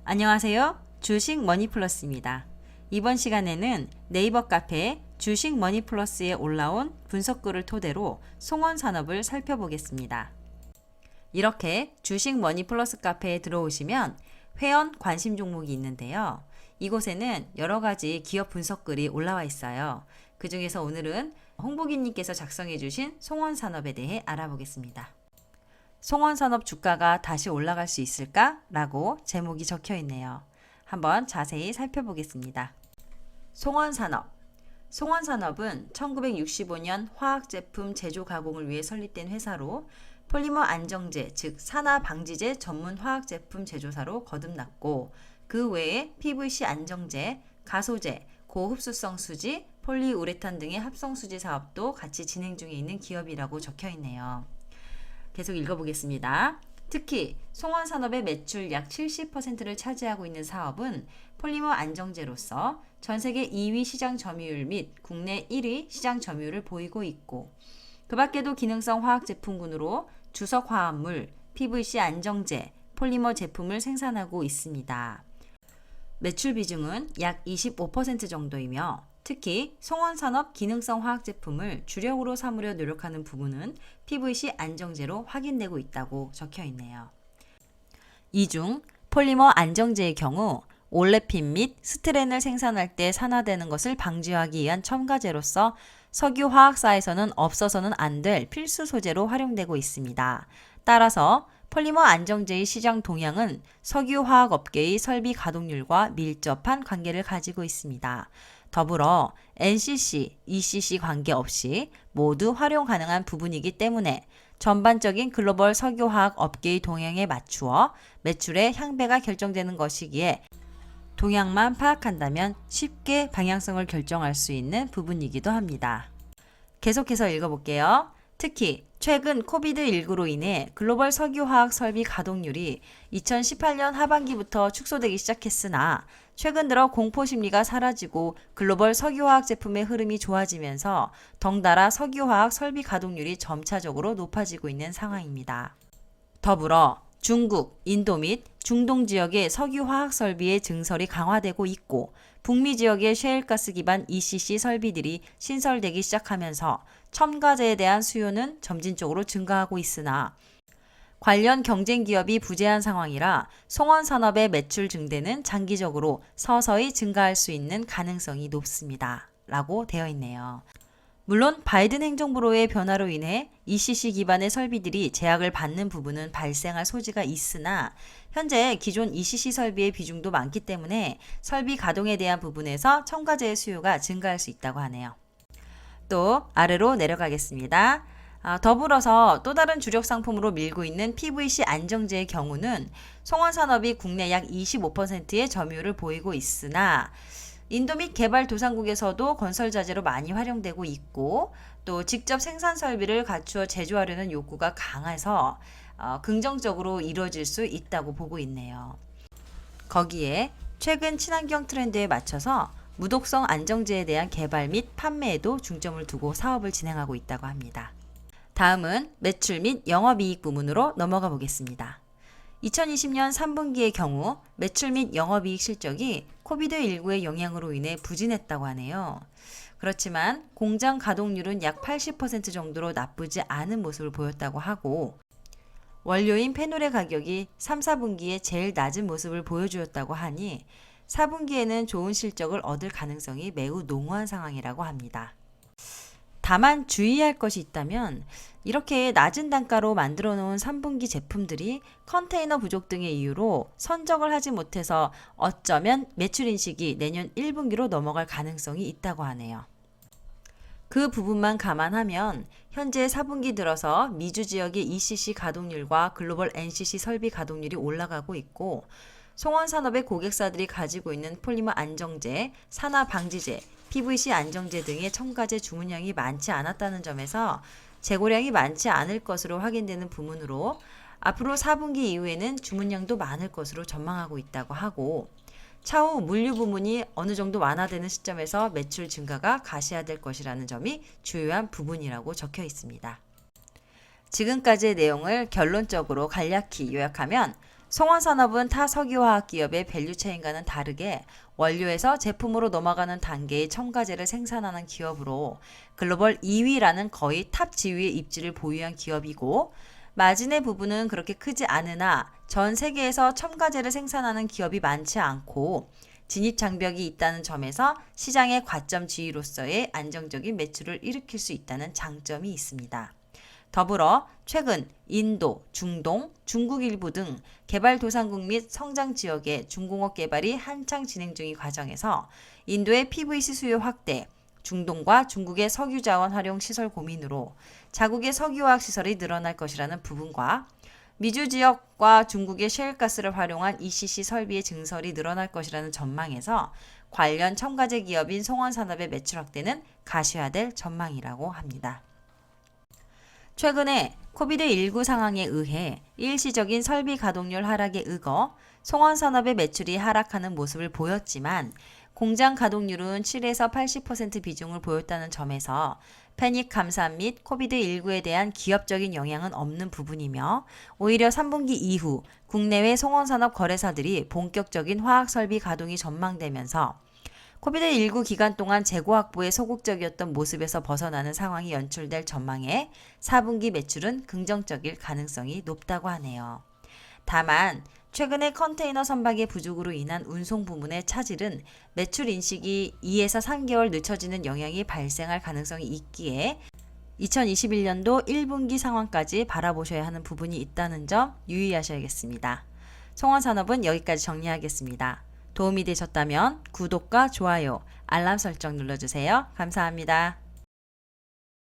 안녕하세요. 주식 머니플러스입니다. 이번 시간에는 네이버 카페 주식 머니플러스에 올라온 분석글을 토대로 송원산업을 살펴보겠습니다. 이렇게 주식 머니플러스 카페에 들어오시면 회원 관심 종목이 있는데요. 이곳에는 여러 가지 기업 분석글이 올라와 있어요. 그 중에서 오늘은 홍보기님께서 작성해 주신 송원산업에 대해 알아보겠습니다. 송원산업 주가가 다시 올라갈 수 있을까? 라고 제목이 적혀 있네요. 한번 자세히 살펴보겠습니다. 송원산업. 송원산업은 1965년 화학제품 제조 가공을 위해 설립된 회사로 폴리머 안정제, 즉 산화 방지제 전문 화학제품 제조사로 거듭났고 그 외에 PVC 안정제, 가소제, 고흡수성 수지, 폴리우레탄 등의 합성수지 사업도 같이 진행 중에 있는 기업이라고 적혀 있네요. 계속 읽어보겠습니다. 특히 송원산업의 매출 약 70%를 차지하고 있는 사업은 폴리머 안정제로서 전세계 2위 시장 점유율 및 국내 1위 시장 점유율을 보이고 있고 그 밖에도 기능성 화학제품군으로 주석화합물, PVC 안정제, 폴리머 제품을 생산하고 있습니다. 매출 비중은 약 25% 정도이며 특히 송원산업 기능성 화학제품을 주력으로 삼으려 노력하는 부분은 PVC 안정제로 확인되고 있다고 적혀 있네요. 이 중 폴리머 안정제의 경우 올레핀 및 스트렌을 생산할 때 산화되는 것을 방지하기 위한 첨가제로서 석유화학사에서는 없어서는 안 될 필수 소재로 활용되고 있습니다. 따라서 폴리머 안정제의 시장 동향은 석유화학업계의 설비 가동률과 밀접한 관계를 가지고 있습니다. 더불어 NCC, ECC 관계없이 모두 활용 가능한 부분이기 때문에 전반적인 글로벌 석유화학 업계의 동향에 맞추어 매출의 향배가 결정되는 것이기에 동향만 파악한다면 쉽게 방향성을 결정할 수 있는 부분이기도 합니다. 계속해서 읽어볼게요. 특히 최근 코비드19로 인해 글로벌 석유화학 설비 가동률이 2018년 하반기부터 축소되기 시작했으나 최근 들어 공포심리가 사라지고 글로벌 석유화학 제품의 흐름이 좋아지면서 덩달아 석유화학 설비 가동률이 점차적으로 높아지고 있는 상황입니다. 더불어 중국, 인도 및 중동 지역의 석유화학 설비의 증설이 강화되고 있고 북미 지역의 셰일가스 기반 ECC 설비들이 신설되기 시작하면서 첨가제에 대한 수요는 점진적으로 증가하고 있으나 관련 경쟁 기업이 부재한 상황이라 송원산업의 매출 증대는 장기적으로 서서히 증가할 수 있는 가능성이 높습니다. 라고 되어 있네요. 물론 바이든 행정부로의 변화로 인해 ECC 기반의 설비들이 제약을 받는 부분은 발생할 소지가 있으나 현재 기존 ECC 설비의 비중도 많기 때문에 설비 가동에 대한 부분에서 첨가제의 수요가 증가할 수 있다고 하네요. 또 아래로 내려가겠습니다. 더불어서 또 다른 주력 상품으로 밀고 있는 PVC 안정제의 경우는 송원산업이 국내 약 25%의 점유율을 보이고 있으나 인도 및 개발도상국에서도 건설자재로 많이 활용되고 있고 또 직접 생산 설비를 갖추어 제조하려는 욕구가 강해서 긍정적으로 이루어질 수 있다고 보고 있네요. 거기에 최근 친환경 트렌드에 맞춰서 무독성 안정제에 대한 개발 및 판매에도 중점을 두고 사업을 진행하고 있다고 합니다. 다음은 매출 및 영업이익 부문으로 넘어가 보겠습니다. 2020년 3분기의 경우 매출 및 영업이익 실적이 코비드19의 영향으로 인해 부진했다고 하네요. 그렇지만 공장 가동률은 약 80% 정도로 나쁘지 않은 모습을 보였다고 하고 원료인 페놀의 가격이 3, 4분기에 제일 낮은 모습을 보여주었다고 하니 4분기에는 좋은 실적을 얻을 가능성이 매우 농후한 상황이라고 합니다. 다만 주의할 것이 있다면 이렇게 낮은 단가로 만들어 놓은 3분기 제품들이 컨테이너 부족 등의 이유로 선적을 하지 못해서 어쩌면 매출 인식이 내년 1분기로 넘어갈 가능성이 있다고 하네요. 그 부분만 감안하면 현재 4분기 들어서 미주 지역의 ECC 가동률과 글로벌 NCC 설비 가동률이 올라가고 있고 송원산업의 고객사들이 가지고 있는 폴리머 안정제, 산화 방지제, PVC 안정제 등의 첨가제 주문량이 많지 않았다는 점에서 재고량이 많지 않을 것으로 확인되는 부문으로 앞으로 4분기 이후에는 주문량도 많을 것으로 전망하고 있다고 하고 차후 물류 부문이 어느 정도 완화되는 시점에서 매출 증가가 가시화될 것이라는 점이 주요한 부분이라고 적혀 있습니다. 지금까지의 내용을 결론적으로 간략히 요약하면 송원산업은 타 석유화학 기업의 밸류체인과는 다르게 원료에서 제품으로 넘어가는 단계의 첨가제를 생산하는 기업으로 글로벌 2위라는 거의 탑 지위의 입지를 보유한 기업이고, 마진의 부분은 그렇게 크지 않으나 전 세계에서 첨가제를 생산하는 기업이 많지 않고 진입 장벽이 있다는 점에서 시장의 과점 지위로서의 안정적인 매출을 일으킬 수 있다는 장점이 있습니다. 더불어 최근 인도, 중동, 중국 일부 등 개발도상국 및 성장 지역의 중공업 개발이 한창 진행 중인 과정에서 인도의 PVC 수요 확대, 중동과 중국의 석유 자원 활용 시설 고민으로 자국의 석유화학 시설이 늘어날 것이라는 부분과 미주 지역과 중국의 셰일가스를 활용한 ECC 설비의 증설이 늘어날 것이라는 전망에서 관련 첨가제 기업인 송원산업의 매출 확대는 가시화될 전망이라고 합니다. 최근에 코비드-19 상황에 의해 일시적인 설비 가동률 하락에 의거 송원산업의 매출이 하락하는 모습을 보였지만 공장 가동률은 7에서 80% 비중을 보였다는 점에서 패닉 감산 및 코비드-19에 대한 기업적인 영향은 없는 부분이며, 오히려 3분기 이후 국내외 송원산업 거래사들이 본격적인 화학설비 가동이 전망되면서 코비드-19 기간 동안 재고 확보에 소극적이었던 모습에서 벗어나는 상황이 연출될 전망에 4분기 매출은 긍정적일 가능성이 높다고 하네요. 다만 최근에 컨테이너 선박의 부족으로 인한 운송 부문의 차질은 매출 인식이 2에서 3개월 늦춰지는 영향이 발생할 가능성이 있기에 2021년도 1분기 상황까지 바라보셔야 하는 부분이 있다는 점 유의하셔야겠습니다. 송원산업은 여기까지 정리하겠습니다. 도움이 되셨다면 구독과 좋아요, 알람 설정 눌러주세요. 감사합니다.